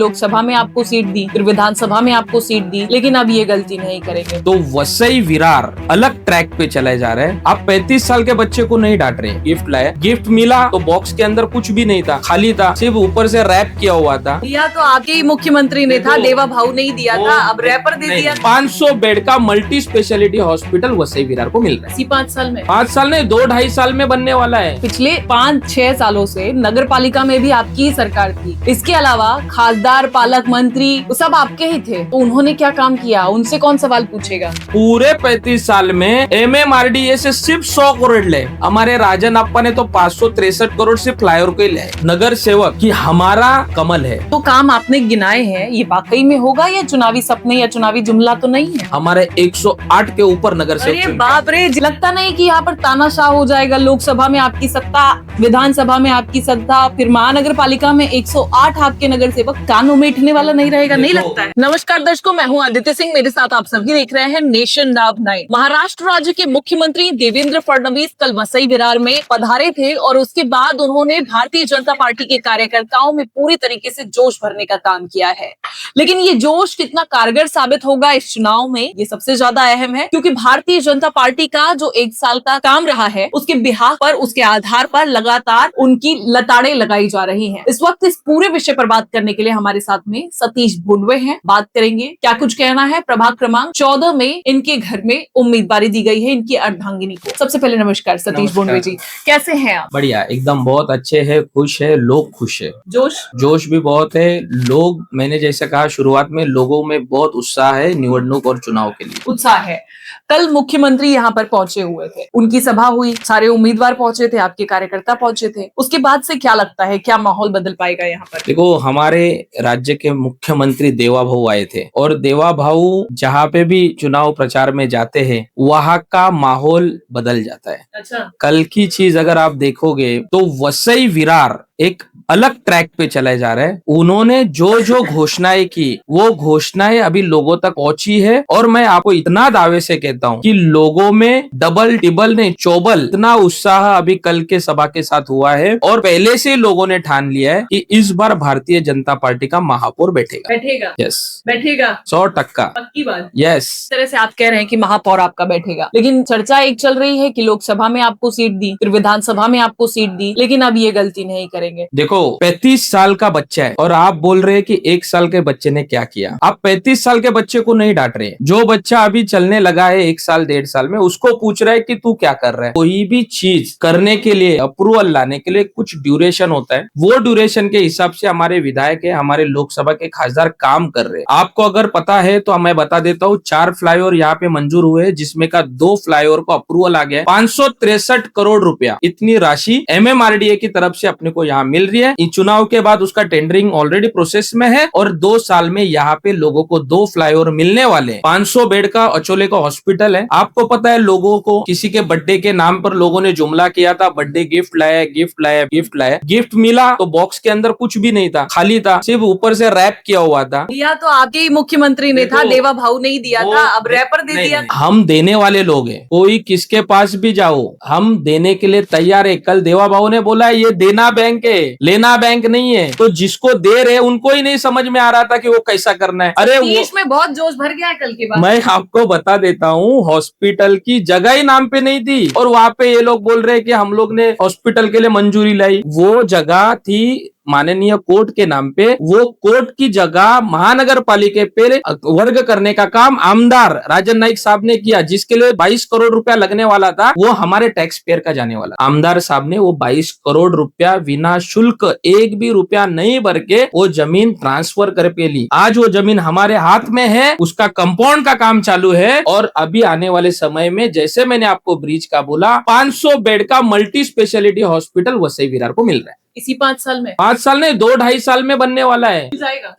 लोकसभा में आपको सीट दी, फिर विधानसभा में आपको सीट दी, लेकिन अब ये गलती नहीं करेंगे। तो वसई विरार अलग ट्रैक पे चले जा रहे हैं। आप 35 साल के बच्चे को नहीं डांट रहे। गिफ्ट लाए, गिफ्ट मिला तो बॉक्स के अंदर कुछ भी नहीं था, खाली था, सिर्फ ऊपर से रैप किया हुआ था। दिया तो आपके ही मुख्यमंत्री ने था, देवा भाऊ नहीं दिया था, अब रैपर दे दिया। 500 बेड का multi speciality hospital Vasai Virar को मिल रहा है। इसी 5 साल में, 5 साल नहीं, 2-2.5 साल में बनने वाला है। पिछले 5-6 सालों से नगर पालिका में भी आपकी ही सरकार थी। इसके अलावा खासदार, पालक मंत्री वो सब आपके ही थे, तो उन्होंने क्या काम किया, उनसे कौन सवाल पूछेगा। पूरे 35 साल में MMRDA से सिर्फ 100 करोड़ ले। हमारे राजन अप्पा ने तो 563 करोड़ से फ्लाईओवर को ही ले। नगर सेवक की हमारा कमल है। तो काम आपने गिनाए हैं, ये वाकई में होगा या चुनावी सपने या चुनावी जुमला तो नहीं है। हमारे 108 के ऊपर नगर सेवक। अरे बाप रे, लगता नहीं कि यहाँ पर तानाशाह हो जाएगा। लोकसभा में आपकी सत्ता, विधानसभा में आपकी सत्ता, फिर महानगर पालिका में 108 आपके नगर सेवक, कानों में उठने वाला नहीं रहेगा, नहीं लगता है। नमस्कार दर्शकों, मैं हूँ आदित्य सिंह, मेरे साथ आप सभी देख रहे हैं नेशन नाउ 9। महाराष्ट्र राज्य के मुख्यमंत्री देवेंद्र फडणवीस कल वसई विरार में पधारे थे और उसके बाद उन्होंने भारतीय जनता पार्टी के कार्यकर्ताओं में पूरी तरीके से जोश भरने का काम किया है। लेकिन ये जोश कितना कारगर साबित होगा इस चुनाव में, ये सबसे ज्यादा अहम है, क्योंकि भारतीय जनता पार्टी का जो 1 साल का काम रहा है, उसके बिहाफ पर, उसके आधार पर लगातार उनकी लताड़ें लगाई जा रही हैं। इस वक्त इस पूरे विषय पर बात करने के लिए हमारे साथ में सतीश बुंडवे हैं। बात करेंगे क्या कुछ कहना है प्रभाग क्रमांक 14 में इनके घर में उम्मीदवारी दी गई है इनकी अर्धांगिनी को। सबसे पहले नमस्कार सतीश बुंडवे जी, कैसे हैं आप। बढ़िया, एकदम बहुत अच्छे है, खुश है, लोग खुश है, जोश भी बहुत है। लोग, मैंने जैसे कहा शुरुआत में, लोगों में बहुत उत्साह है निवडणूक और चुनाव के लिए। उत्साह है। कल मुख्यमंत्री यहाँ पर पहुंचे हुए थे, उनकी सभा हुई, सारे उम्मीदवार पहुंचे थे, आपके कार्यकर्ता पहुंचे थे। उसके बाद से क्या लगता है, क्या माहौल बदल पाएगा यहाँ पर। देखो, हमारे राज्य के मुख्यमंत्री देवा भाऊ आए थे और देवा भाऊ जहाँ पे भी चुनाव प्रचार में जाते हैं वहाँ का माहौल बदल जाता है। अच्छा। कल की चीज अगर आप देखोगे तो वसई विरार एक अलग ट्रैक पे चले जा रहे हैं। उन्होंने जो जो घोषणाएं की, वो घोषणाएं अभी लोगों तक पहुंची है और मैं आपको इतना दावे से कहता हूं कि लोगों में डबल टिबल नहीं, चौबल इतना उत्साह अभी कल के सभा के साथ हुआ है। और पहले से लोगों ने ठान लिया है कि इस बार भारतीय जनता पार्टी का महापौर बैठेगा। यस, बैठेगा 100%। पक्की बात। यस। इस तरह से आप कह रहे हैं कि महापौर आपका बैठेगा, लेकिन चर्चा एक चल रही है कि लोकसभा में आपको सीट दी, फिर विधानसभा में आपको सीट दी, लेकिन अब ये गलती नहीं करेंगे। देखो, 35 साल का बच्चा है और आप बोल रहे हैं कि 1 साल के बच्चे ने क्या किया। आप 35 साल के बच्चे को नहीं डांट रहे। जो बच्चा अभी चलने लगा है 1 साल 1.5 साल में, उसको पूछ रहा है कि तू क्या कर रहा है। कोई भी चीज करने के लिए, अप्रूवल लाने के लिए कुछ ड्यूरेशन होता है। वो ड्यूरेशन के हिसाब से हमारे विधायक है, हमारे लोकसभा के खासदार काम कर रहे हैं। आपको अगर पता है तो मैं बता देता हूँ, 4 फ्लाईओवर यहाँ पे मंजूर हुए हैं, जिसमें का 2 फ्लाईओवर को अप्रूवल आ गया है। 563 करोड़ रुपया इतनी राशि MMRDA की तरफ से अपने को यहाँ मिल रही है। चुनाव के बाद उसका टेंडरिंग ऑलरेडी प्रोसेस में है और 2 साल में यहाँ पे लोगों को 2 फ्लाईओवर मिलने वाले। 500 बेड का अचोले का हॉस्पिटल है। आपको पता है, लोगों को किसी के बर्थडे के नाम पर लोगों ने जुमला किया था, बर्थडे गिफ्ट लाया, गिफ्ट लाया, गिफ्ट लाया। गिफ्ट मिला तो बॉक्स के अंदर कुछ भी नहीं था, खाली था, सिर्फ ऊपर से रैप किया हुआ था। दिया तो आपके ही मुख्यमंत्री ने था, देवा भाऊ नहीं दिया था, अब रैपर दे दिया। हम देने वाले लोग हैं, कोई किसके पास भी जाओ, हम देने के लिए तैयार है। कल देवा भाऊ ने बोला ये देना बैंक है, लेना बैंक नहीं है। तो जिसको दे रहे उनको ही नहीं समझ में आ रहा था कि वो कैसा करना है। अरे वो में बहुत जोश भर गया है कल के बाद। मैं आपको बता देता हूँ, हॉस्पिटल की जगह ही नाम पे नहीं थी और वहाँ पे ये लोग बोल रहे हैं कि हम लोग ने हॉस्पिटल के लिए मंजूरी लाई। वो जगह थी माननीय कोर्ट के नाम पे। वो कोर्ट की जगह महानगर पालिका पे वर्ग करने का काम आमदार राजन नाइक साहब ने किया, जिसके लिए 22 करोड़ रुपया लगने वाला था, वो हमारे टैक्स पेयर का जाने वाला। आमदार साहब ने वो 22 करोड़ रुपया बिना शुल्क, एक भी रुपया नहीं भर के वो जमीन ट्रांसफर कर पे ली। आज वो जमीन हमारे हाथ में है, उसका कंपाउंड का काम चालू है और अभी आने वाले समय में, जैसे मैंने आपको ब्रिज का बोला, 500 बेड का multi speciality hospital Vasai Virar को मिल रहा है। इसी 5 साल में, 5 साल नहीं, 2-2.5 साल में बनने वाला है।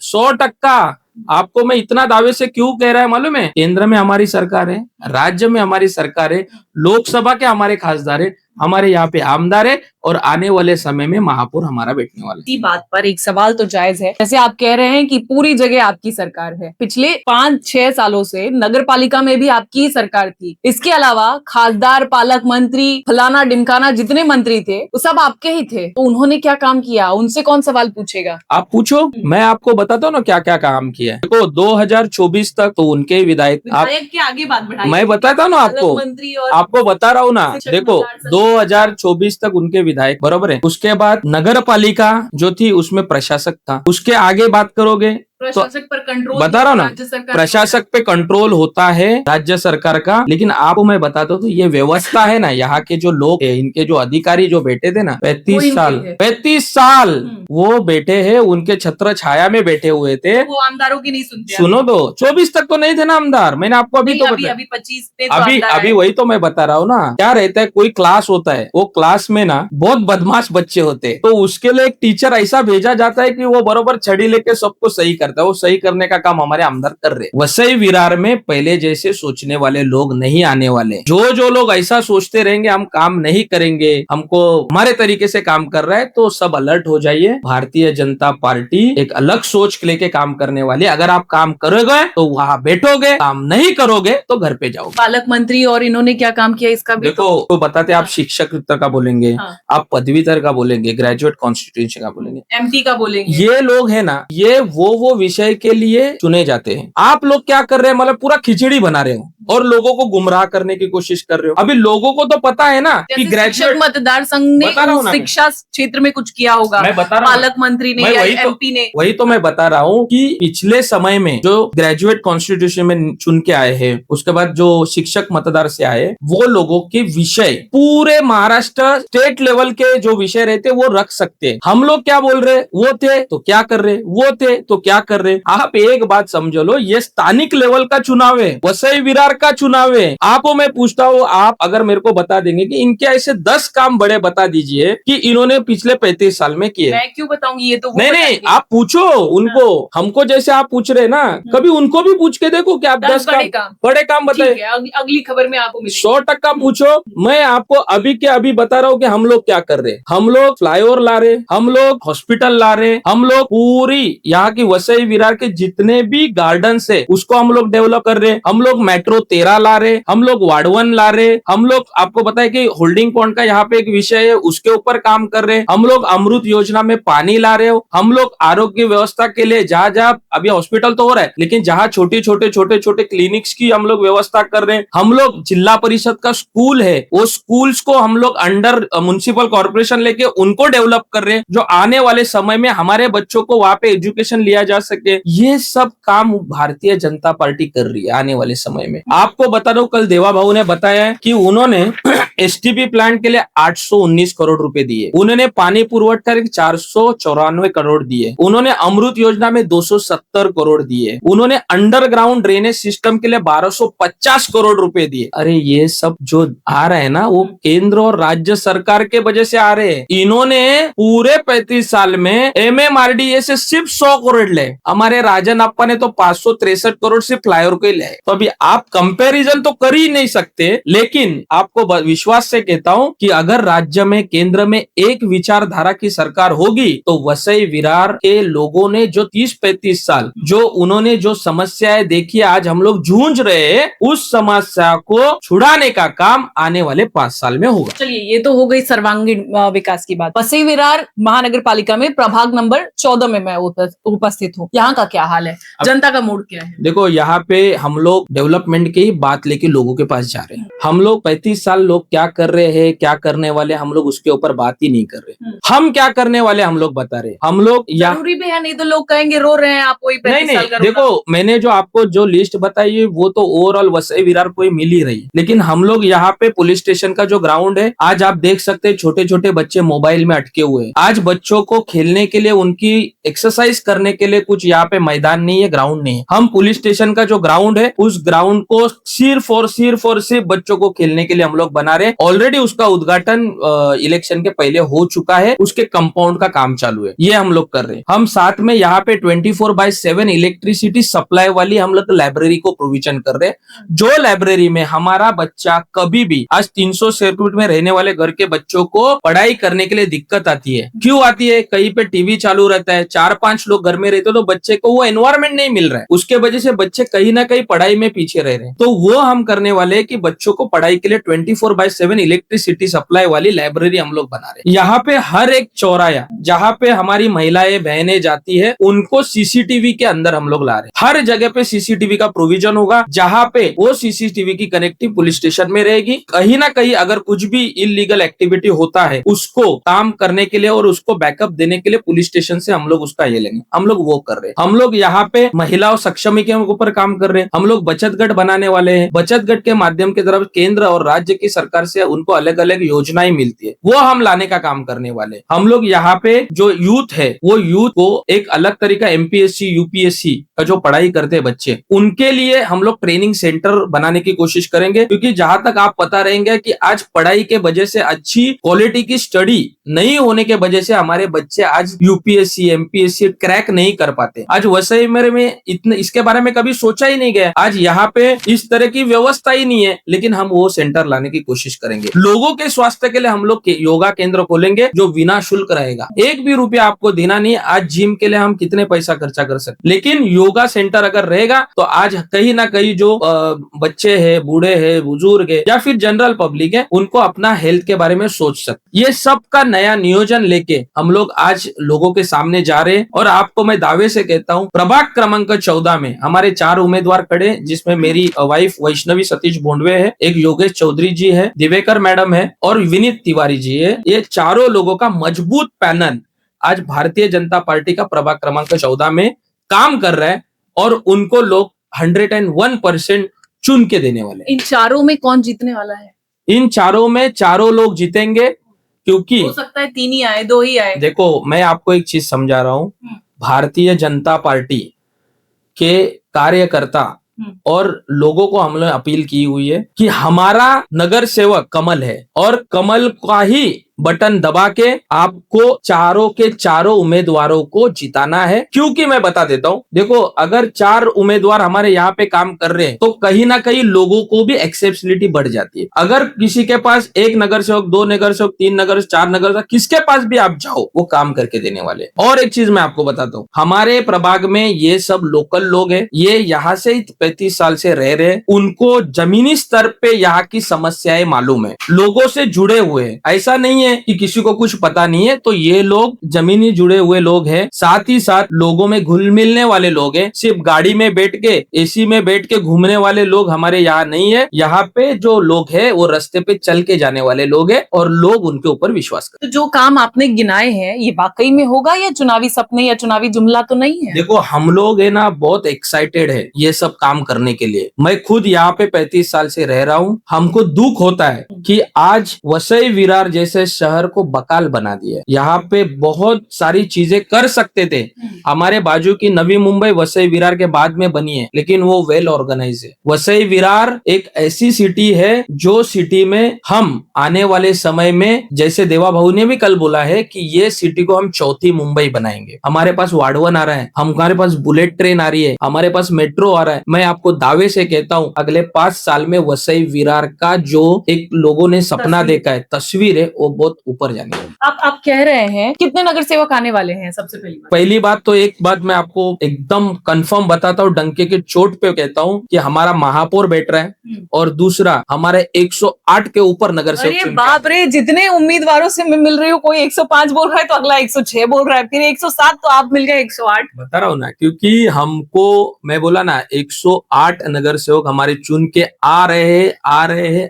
100%। आपको मैं इतना दावे से क्यों कह रहा है मालूम है? केंद्र में हमारी सरकार है, राज्य में हमारी सरकार है, लोकसभा के हमारे खासदार है, हमारे यहाँ पे आमदार है और आने वाले समय में महापौर हमारा बैठने वाला है। इसी बात पर एक सवाल तो जायज है, जैसे आप कह रहे हैं कि पूरी जगह आपकी सरकार है, पिछले 5-6 सालों से नगर पालिका में भी आपकी ही सरकार थी। इसके अलावा खासदार, पालक मंत्री, फलाना डिमकाना जितने मंत्री थे वो सब आपके ही थे, तो उन्होंने क्या काम किया, उनसे कौन सवाल पूछेगा? आप पूछो, मैं आपको बताता हूँ ना क्या क्या काम किया है। देखो 2024 तक तो उनके ही विधायक के आगे बात बढ़ाइए। मैं बताता हूँ ना आपको, मंत्री और आपको बता रहा हूँ ना। शिक्षक देखो मंडल सचिव 2024 तक उनके विधायक, बरोबर है। उसके बाद नगर पालिका जो थी उसमें प्रशासक था। उसके आगे बात करोगे प्रशासक पर कंट्रोल बता रहा हूँ ना, राज्य सरकार प्रशासक पे कंट्रोल होता है राज्य सरकार का। लेकिन आपको मैं बताता हूँ तो ये व्यवस्था है ना, यहाँ के जो लोग है, इनके जो अधिकारी जो बैठे थे ना 35 साल वो बैठे हैं, उनके छत्र छाया में बैठे हुए थे। वो आमदारों की नहीं सुनते। सुनो तो 24 तक तो नहीं थे ना आमदार, मैंने आपको अभी तो बताया। अभी 25 पे अभी वही तो मैं बता रहा हूँ ना। क्या रहता है, कोई क्लास होता है, वो क्लास में ना बहुत बदमाश बच्चे होते हैं, तो उसके लिए एक टीचर ऐसा भेजा जाता है कि वो बरोबर छड़ी लेके सबको सही करता है। वो सही करने का काम हमारे आमदार कर रहे। वसई विरार में पहले जैसे सोचने वाले लोग नहीं आने वाले। जो लोग ऐसा सोचते रहेंगे हम काम नहीं करेंगे, हमको हमारे तरीके से काम कर रहा है, तो सब अलर्ट हो जाइए। भारतीय जनता पार्टी एक अलग सोच लेके काम करने वाली। अगर आप काम करोगे तो वहां बैठोगे, काम नहीं करोगे तो घर पे जाओगे। पालक मंत्री और इन्होंने क्या काम किया इसका भी देखो तो बताते, आप शिक्षक का बोलेंगे, आप पदवीधर का बोलेंगे, ग्रेजुएट कॉन्स्टिट्यूशन का बोलेंगे, एमपी का बोलेंगे। ये लोग है ना, ये वो विषय के लिए चुने जाते हैं। आप लोग क्या कर रहे हैं, मतलब पूरा खिचड़ी बना रहे हो और लोगों को गुमराह करने की कोशिश कर रहे हो। अभी लोगों को तो पता है ना कि ग्रेजुएट मतदार संघ ने शिक्षा क्षेत्र में कुछ किया होगा, मैं बता रहा हूँ, पालक मंत्री ने या एमपी ने। वही तो मैं बता रहा हूँ कि पिछले समय में जो ग्रेजुएट कॉन्स्टिट्यूशन में चुन के आए हैं, उसके बाद जो शिक्षक मतदार से आए, वो लोगों के विषय पूरे महाराष्ट्र स्टेट लेवल के जो विषय रहते वो रख सकते हैं। हम लोग क्या बोल रहे, वो थे तो क्या कर रहे, वो थे तो क्या कर रहे। आप एक बात समझ लो, ये स्थानिक लेवल का चुनाव है, वसई विरार का चुनाव है। आपको मैं पूछता हूँ, आप अगर मेरे को बता देंगे कि इनके ऐसे 10 काम बड़े बता दीजिए कि इन्होंने पिछले 35 साल में किए। मैं क्यों बताऊंगी, ये तो नहीं, आप पूछो उनको। हमको जैसे आप पूछ रहे ना, कभी उनको भी पूछ के देखो कि आप 10 बड़े काम बताए। अगली खबर में आपको 100% पूछो। मैं आपको अभी के अभी बता रहा हूँ कि हम लोग क्या कर रहे। हम लोग फ्लाईओवर ला रहे, हम लोग हॉस्पिटल ला रहे, हम लोग पूरी यहाँ की वसई विरार के जितने भी गार्डन है उसको हम लोग डेवलप कर रहे। हम लोग मेट्रो 13 ला रहे, हम लोग वार्ड 1 ला रहे, हम लोग आपको पता है कि होल्डिंग पॉइंट का यहाँ पे एक विषय है, उसके ऊपर काम कर रहे। हम लोग अमृत योजना में पानी ला रहे हो। हम लोग आरोग्य व्यवस्था के लिए जहाँ अभी हॉस्पिटल तो हो रहा है, लेकिन जहाँ छोटे छोटे क्लिनिक्स की हम लोग व्यवस्था कर रहे हैं। हम लोग जिला परिषद का स्कूल है, वो स्कूल्स को हम लोग अंडर म्युनिसिपल कॉर्पोरेशन लेके उनको डेवलप कर रहे हैं, जो आने वाले समय में हमारे बच्चों को वहां पे एजुकेशन लिया जा सके। ये सब काम भारतीय जनता पार्टी कर रही है आने वाले समय में। आपको बता दो, कल देवा भाऊ ने बताया कि उन्होंने एसटीपी प्लांट के लिए 819 करोड़ रुपए दिए। उन्होंने पानी पुरवठा 494 करोड़ दिए। उन्होंने अमृत योजना में 270 करोड़ दिए। उन्होंने अंडरग्राउंड ड्रेनेज सिस्टम के लिए 1250 करोड़ रुपए दिए। अरे ये सब जो आ रहा है ना, वो केंद्र और राज्य सरकार के वजह से आ रहे हैं। इन्होंने पूरे 35 साल में MMRDA से सिर्फ 100 करोड़ ले। हमारे राजन अप्पा ने तो 563 करोड़ सिर्फ फ्लाईओवर के लिए। तो अभी आप कंपैरिजन तो कर ही नहीं सकते, लेकिन आपको विश्वास से कहता हूं कि अगर राज्य में केंद्र में एक विचारधारा की सरकार होगी तो वसई विरार के लोगों ने जो 30-35 साल जो उन्होंने जो समस्याएं देखी, आज हम लोग जूझ रहे हैं, उस समस्या को छुड़ाने का काम आने वाले 5 साल में होगा। चलिए, ये तो हो गई सर्वांगीण विकास की बात। वसई विरार महानगर पालिका में प्रभाग नंबर 14 में मैं उपस्थित हूँ। यहाँ का क्या हाल है, जनता का मूड क्या है? देखो, यहाँ पे हम लोग डेवलपमेंट की बात लेके लोगों के पास जा रहे हैं। हम लोग 35 साल लोग क्या कर रहे हैं, क्या करने वाले, हम लोग उसके ऊपर बात ही नहीं कर रहे। हम क्या करने वाले हम लोग बता रहे। हम लोग जरूरी भी है, नहीं तो लोग कहेंगे रो रहे हैं आप। नहीं, देखो मैंने जो आपको जो लिस्ट बताई है वो तो ओवरऑल वसई विरार को ही मिल ही रही, लेकिन हम लोग यहाँ पे पुलिस स्टेशन का जो ग्राउंड है, आज आप देख सकते हैं छोटे छोटे बच्चे मोबाइल में अटके हुए हैं। आज बच्चों को खेलने के लिए, उनकी एक्सरसाइज करने के लिए कुछ यहाँ पे मैदान नहीं है, ग्राउंड नहीं है। हम पुलिस स्टेशन का जो ग्राउंड है उस ग्राउंड को सिर्फ और सिर्फ बच्चों को खेलने के लिए हम लोग बना रहे हैं। ऑलरेडी उसका उद्घाटन इलेक्शन के पहले हो चुका है, उसके कंपाउंड का काम चालू है, ये हम लोग कर रहे हैं। हम साथ में यहाँ पे 24/7 इलेक्ट्रिसिटी सप्लाई वाली हम लोग लाइब्रेरी को प्रोविजन कर रहे हैं। जो लाइब्रेरी में हमारा बच्चा कभी भी, आज 300 स्क्वायर फीट में रहने वाले घर के बच्चों को पढ़ाई करने के लिए दिक्कत आती है। क्यों आती है? कहीं पे टीवी चालू रहता है, 4-5 लोग घर में रहते तो बच्चे को वो एनवायरमेंट नहीं मिल रहा है, उसके वजह से बच्चे कहीं ना कहीं पढ़ाई में पीछे रह रहे हैं। तो वो हम करने वाले हैं कि बच्चों को पढ़ाई के लिए 24/7 इलेक्ट्रिसिटी सप्लाई वाली लाइब्रेरी हम लोग बना रहे हैं। यहाँ पे हर एक चौराया जहाँ पे हमारी महिलाएं बहनें जाती है उनको सीसीटीवी के अंदर हम लोग ला रहे हैं। हर जगह पे सीसीटीवी का प्रोविजन होगा, जहाँ पे वो सीसीटीवी की कनेक्टिव पुलिस स्टेशन में रहेगी। कहीं ना कहीं अगर कुछ भी इलीगल एक्टिविटी होता है उसको काम करने के लिए और उसको बैकअप देने के लिए पुलिस स्टेशन से हम लोग उसका ये लेंगे। हम लोग वो कर रहे हैं। हम लोग यहाँ पे महिलाओं सक्षमी के ऊपर काम कर रहे हैं। हम लोग बचत गट बनाने वाले हैं। बचत गट के माध्यम के तरफ केंद्र और राज्य की सरकार से उनको अलग अलग योजनाएं मिलती है, वो हम लाने का काम करने वाले हैं। हम लोग यहाँ पे जो यूथ है वो यूथ को एक अलग तरीका एमपीएससी यूपीएससी का जो पढ़ाई करते हैं बच्चे, उनके लिए हम लोग ट्रेनिंग सेंटर बनाने की कोशिश करेंगे। क्योंकि जहां तक आप पता रहेंगे कि आज पढ़ाई के वजह से अच्छी क्वालिटी की स्टडी नहीं होने के वजह से हमारे बच्चे आज यूपीएससी एमपीएससी क्रैक नहीं कर पाते। आज वसई में इतने इसके बारे में कभी सोचा ही नहीं गया। आज यहाँ पे इस तरह की व्यवस्था ही नहीं है, लेकिन हम वो सेंटर लाने की कोशिश करेंगे। लोगों के स्वास्थ्य के लिए हम लोग योगा केंद्र खोलेंगे जो बिना शुल्क रहेगा। एक भी रुपया आपको देना नहीं। आज जिम के लिए हम कितने पैसा खर्चा कर सकते, लेकिन योगा सेंटर अगर रहेगा तो आज कहीं ना कहीं जो बच्चे हैं, बूढ़े हैं, बुजुर्ग है या फिर जनरल पब्लिक है, उनको अपना हेल्थ के बारे में सोच सकते। ये सब का नया नियोजन लेके हम लोग आज लोगों के सामने जा रहे हैं। और आपको मैं दावे से कहता हूँ प्रभाग क्रमांक 14 में हमारे 4 उम्मीदवार खड़े, जिसमें मेरी वाइफ वैष्णवी सतीश भोंडवे है, एक योगेश चौधरी जी है, दिवेकर मैडम है और विनीत तिवारी जी है। ये चारों लोगों का मजबूत पैनल आज भारतीय जनता पार्टी का प्रभाग क्रमांक 14 में काम कर रहा है और उनको लोग 101% चुन के देने वाले। इन चारों में कौन जीतने वाला है? इन चारों में चारों लोग जीतेंगे, क्योंकि हो सकता है 3 ही आए, 2 ही आए। देखो मैं आपको एक चीज समझा रहा हूँ, भारतीय जनता पार्टी के कार्यकर्ता और लोगों को हमने अपील की हुई है कि हमारा नगर सेवक कमल है और कमल का ही बटन दबा के आपको चारों के चारों उम्मीदवारों को जिताना है। क्योंकि मैं बता देता हूँ, देखो अगर 4 उम्मीदवार हमारे यहाँ पे काम कर रहे हैं तो कहीं ना कहीं लोगों को भी एक्सेसिबिलिटी बढ़ जाती है। अगर किसी के पास 1 नगर सेवक, 2 नगर सेवक, 3 नगर, 4 नगर सेवक, किसके पास भी आप जाओ वो काम करके देने वाले। और एक चीज मैं आपको बताता हूँ, हमारे प्रभाग में ये सब लोकल लोग हैं, ये यहाँ से 35 साल से रह रहे हैं, उनको जमीनी स्तर पे यहाँ की समस्याएं मालूम है, लोगों से जुड़े हुए हैं। ऐसा नहीं है कि किसी को कुछ पता नहीं है, तो ये लोग जमीनी जुड़े हुए लोग हैं, साथ ही साथ लोगों में घुल मिलने वाले लोग हैं। सिर्फ गाड़ी में बैठ के, एसी में बैठ के घूमने वाले लोग हमारे यहाँ नहीं है। यहाँ पे जो लोग हैं वो रास्ते पे चल के जाने वाले लोग हैं और लोग उनके ऊपर विश्वास करते। तो जो काम आपने गिनाए हैं ये वाकई में होगा या चुनावी सपने या चुनावी जुमला तो नहीं है? देखो हम लोग है ना बहुत एक्साइटेड है ये सब काम करने के लिए। मैं खुद यहाँ पे 35 साल से रह रहा हूँ। हमको दुख होता है कि आज वसई विरार जैसे शहर को बकाल बना दिया। यहाँ पे बहुत सारी चीजें कर सकते थे। हमारे बाजू की नवी मुंबई वसई विरार के बाद में बनी है, लेकिन वो वेल ऑर्गेनाइज है। वसई विरार एक ऐसी सिटी है जो सिटी में हम आने वाले समय में, जैसे देवा भाऊ ने भी कल बोला है कि ये सिटी को हम चौथी मुंबई बनाएंगे। हमारे पास वाडवन आ रहा है, हमारे पास बुलेट ट्रेन आ रही है, हमारे पास मेट्रो आ रहा है। मैं आपको दावे से कहता हूँ अगले 5 साल में वसई विरार का जो एक लोगों ने सपना देखा है, तस्वीर है, वो बहुत ऊपर जाने वाली। आप कह रहे हैं कितने नगर सेवक आने वाले हैं? सबसे पहली बात तो एक बात मैं आपको एकदम कंफर्म बताता हूँ, डंके के चोट पे कहता हूँ कि हमारा महापौर बैठ रहा है और दूसरा हमारे 108 के ऊपर नगर सेवक। अरे बाप रे, जितने उम्मीदवारों से मैं मिल रही हूँ, कोई 105 बोल रहा है तो अगला 106 बोल रहा है, फिर 107, तो आप मिल गए 108। बता रहा हूँ ना, क्योंकि हमको मैं बोला ना 108 नगर सेवक हमारे चुन के आ रहे हैं।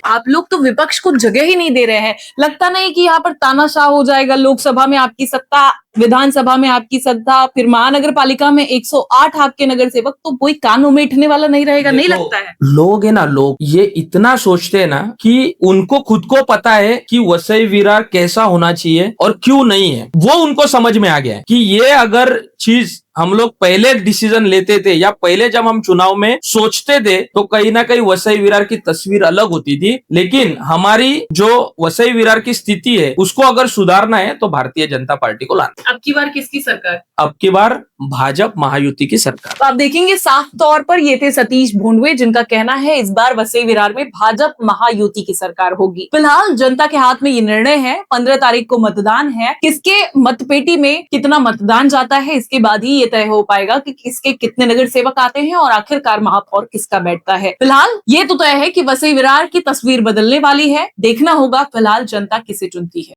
आप लोग तो विपक्ष को जगह ही नहीं दे रहे हैं। लगता नहीं कि यहाँ पर तानाशाह हो जाएगा? लोकसभा में आपकी सत्ता, विधानसभा में आपकी सत्ता, फिर महानगर पालिका में 108 आपके नगर सेवक, तो कोई कान उमेठने वाला नहीं रहेगा? नहीं लगता है? लोग है ना, लोग ये इतना सोचते हैं ना कि उनको खुद को पता है कि वसई विरार कैसा होना चाहिए और क्यों नहीं है। वो उनको समझ में आ गया है कि ये अगर चीज हम लोग पहले डिसीजन लेते थे या पहले जब हम चुनाव में सोचते थे तो कहीं ना कहीं वसई विरार की तस्वीर अलग होती थी। लेकिन हमारी जो वसई विरार की स्थिति है उसको अगर सुधारना है तो भारतीय जनता पार्टी को लाना। अब की बार किसकी सरकार? अब की बार भाजपा महायुति की सरकार। तो आप देखेंगे साफ तौर पर ये थे सतीश भोंडवे जिनका कहना है इस बार वसई विरार में भाजपा महायुति की सरकार होगी। फिलहाल जनता के हाथ में ये निर्णय है। 15 तारीख को मतदान है। किसके मतपेटी में कितना मतदान जाता है इसके बाद ही ये तय हो पाएगा कि किसके कितने नगर सेवक आते हैं और आखिरकार महापौर किसका बैठता है। फिलहाल ये तो तय है कि वसई विरार की तस्वीर बदलने वाली है। देखना होगा फिलहाल जनता किसे चुनती है।